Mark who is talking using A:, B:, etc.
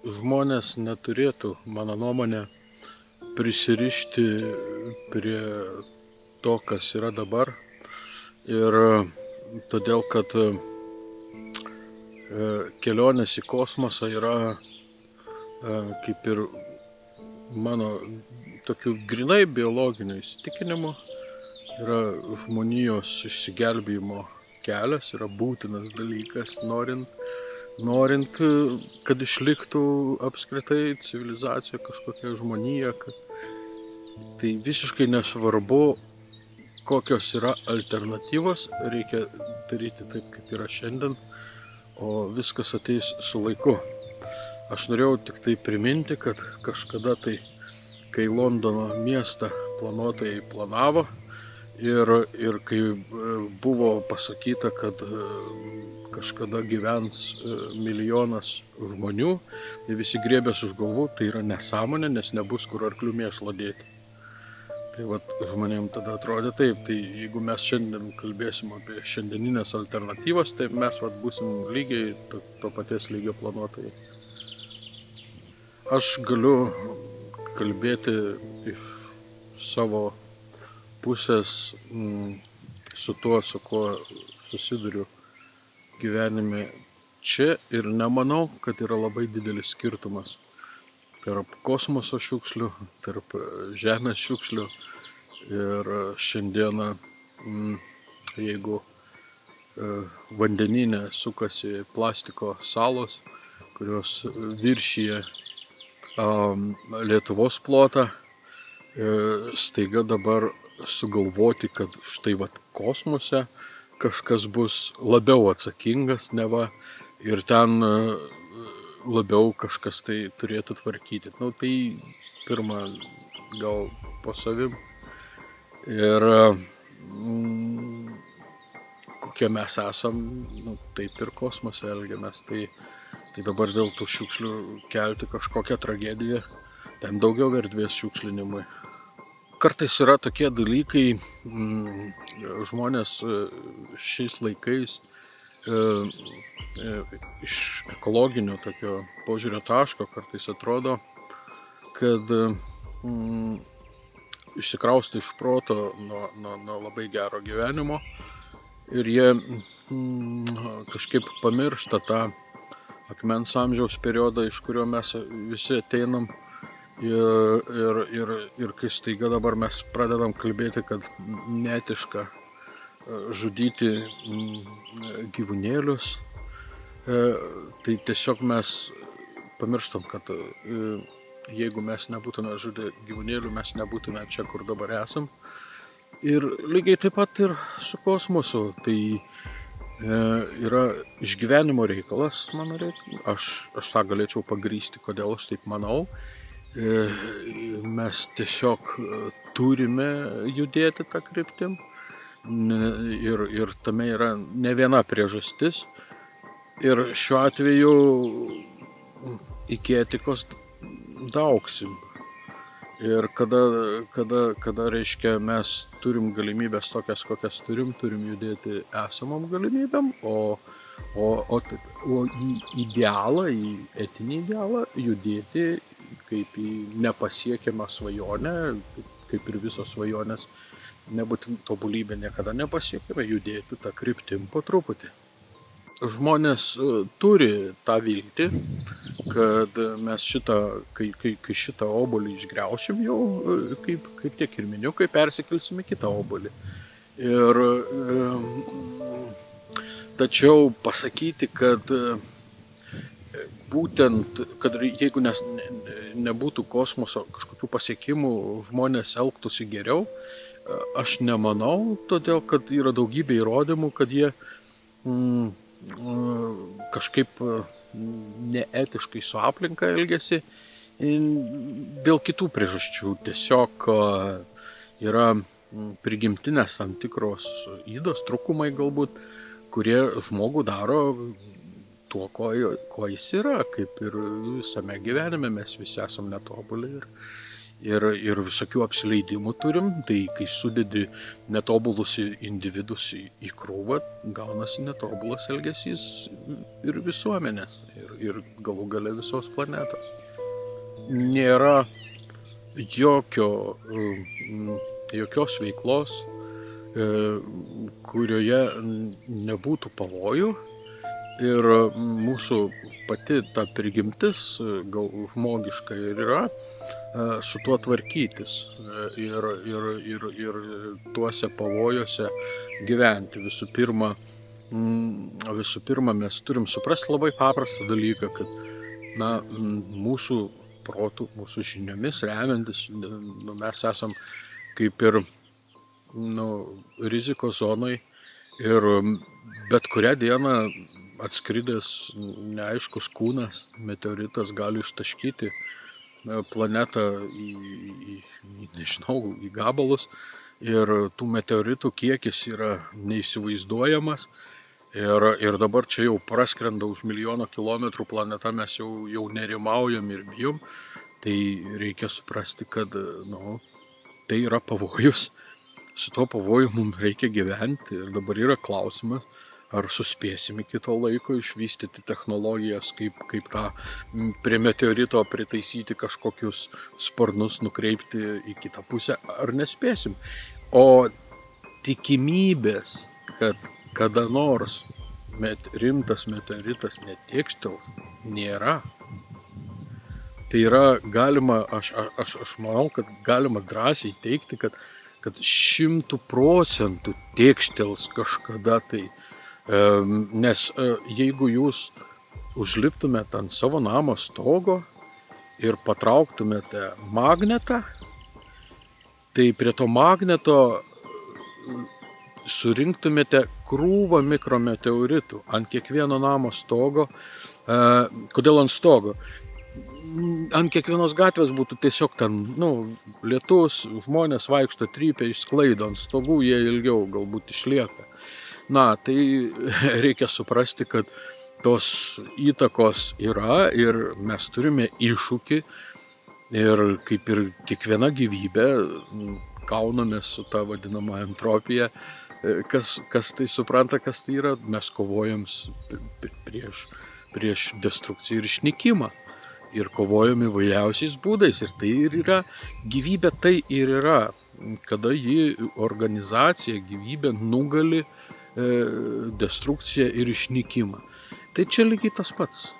A: žmonės neturėtų, mano nuomonė, prisirišti prie to, kas yra dabar. Ir todėl, kad kelionės į kosmosą yra kaip ir mano tokiu grinai biologiniu įsitikinimu, yra žmonijos išsigelbėjimo kelias, yra būtinas dalykas, norint, kad išliktų apskritai civilizacija, kažkokia žmonija. Tai visiškai nesvarbu, kokios yra alternatyvos, reikia daryti taip, kaip yra šiandien, o viskas ateis su laiku. Aš norėjau tik tai priminti, kad kažkada tai, kai Londono miestą planuotojai planavo ir kai buvo pasakyta, kad kažkada gyvens milijonas žmonių, tai visi griebės už galvų, tai yra nesąmonė, nes nebus kur arklių mėšlo dėti. Tai žmonėms tada atrodė taip, tai jeigu mes šiandien kalbėsim apie šiandieninės alternatyvas, tai mes būsim lygiai to paties lygio planuotojai. Aš galiu kalbėti iš savo pusės su tuo, su kuo susiduriu gyvenime čia, ir nemanau, kad yra labai didelis skirtumas tarp kosmoso šiukšlių, tarp žemės šiukšlių. Ir šiandieną, jeigu vandenyne sukasi plastiko salos, kurios viršyje Lietuvos plotą, staiga dabar sugalvoti, kad štai kosmose kažkas bus labiau atsakingas neva ir ten labiau kažkas tai turėtų tvarkyti. Tai pirma, gal po savim. Ir kokie mes esam, taip ir kosmose elgiamės. Tai dabar dėl tų šiukšlių kelti kažkokią tragediją, ten daugiau erdvės šiukšlinimui. Kartais yra tokie dalykai, žmonės šiais laikais iš ekologinio tokio požiūrio taško kartais atrodo, kad išsikrausto iš proto nuo labai gero gyvenimo ir jie kažkaip pamiršta tą akmens amžiaus periodą, iš kurio mes visi ateinam. Ir kai staiga dabar mes pradedam kalbėti, kad neetiška žudyti gyvūnėlius, tai tiesiog mes pamirštam, kad jeigu mes nebūtume žudę gyvūnėlių, mes nebūtume čia, kur dabar esam. Ir lygiai taip pat ir su kosmosu. Tai yra išgyvenimo reikalas, mano reikalas. Aš tą galėčiau pagrįsti, kodėl aš taip manau. Mes tiesiog turime judėti tą kryptim. Ir tame yra ne viena priežastis. Ir šiuo atveju iki etikos daugsim. Ir kada reiškia, mes turim galimybės tokias, kokias turim judėti esamom galimybėm, o į idealą, į etinį idealą judėti kaip į nepasiekiamą svajonę, kaip ir visos svajonės, nebūtent tobulybė niekada nepasiekime, judėti tą kryptim po truputį. Žmonės turi tą viltį, kad mes kai šitą obuolį išgriaušim jau, kaip tiek ir miniu, kai persikelsim į kitą obuolį. Ir tačiau pasakyti, kad būtent, kad jeigu nebūtų kosmoso kažkokių pasiekimų, žmonės elgtųsi geriau, aš nemanau, todėl kad yra daugybė įrodymų, kad jie kažkaip neetiškai su aplinka elgiasi dėl kitų priežasčių. Tiesiog yra prigimtinės tam tikros ydos, trūkumai galbūt, kurie žmogų daro tuo, ko jis yra, kaip ir visame gyvenime, mes visi esam netobuli ir visokių apsileidimų turim, tai kai sudedi netobulus individus į krūvą, gaunasi netobulas elgesys ir visuomenės. ir galų gale visos planetos. Nėra jokios veiklos, kurioje nebūtų pavojų ir mūsų pati ta prigimtis, gal žmogiška ir yra, su tuo tvarkytis ir tuose pavojuose gyventi. Visų pirma, mes turim suprasti labai paprastą dalyką, kad mūsų protų, mūsų žiniomis remiantis, mes esam kaip ir rizikos zonai ir bet kurią dieną atskridęs neaiškus kūnas, meteoritas gali ištaškyti planetą į gabalus ir tų meteoritų kiekis yra neįsivaizduojamas. Ir dabar čia jau praskrenda už milijoną kilometrų planeta, mes jau nerimaujam ir bijom. Tai reikia suprasti, kad tai yra pavojus. Su tuo pavoju mums reikia gyventi. Ir dabar yra klausimas, ar suspėsim iki to laiko išvystyti technologijas, kaip tą prie meteorito pritaisyti kažkokius sparnus, nukreipti į kitą pusę, ar nespėsim. O tikimybės, kad kada nors rimtas meteoritas netikštels, nėra. Tai yra galima, aš manau, kad galima drąsiai teigti, kad 100% tikštels kažkada tai. Nes jeigu jūs užliptumėte ant savo namo stogo ir patrauktumėte magnetą, tai prie to magneto surinktumėte krūvą mikrometeoritų ant kiekvieno namo stogo. Kodėl ant stogo? Ant kiekvienos gatvės būtų tiesiog ten, lietus, žmonės vaikšto, trypia, išsklaido, ant stogų jie ilgiau galbūt išlieka. Tai reikia suprasti, kad tos įtakos yra ir mes turime iššūkį ir kaip ir kiekviena gyvybė kaunamės su ta vadinama entropija. Kas tai supranta, kas tai yra, mes kovojam prieš destrukciją ir išnykimą. Ir kovojam įvairiausiais būdais. Ir tai ir yra, gyvybė tai ir yra, kada organizacija, gyvybė nugali destrukciją ir išnykimą. Tai čia lygiai tas pats.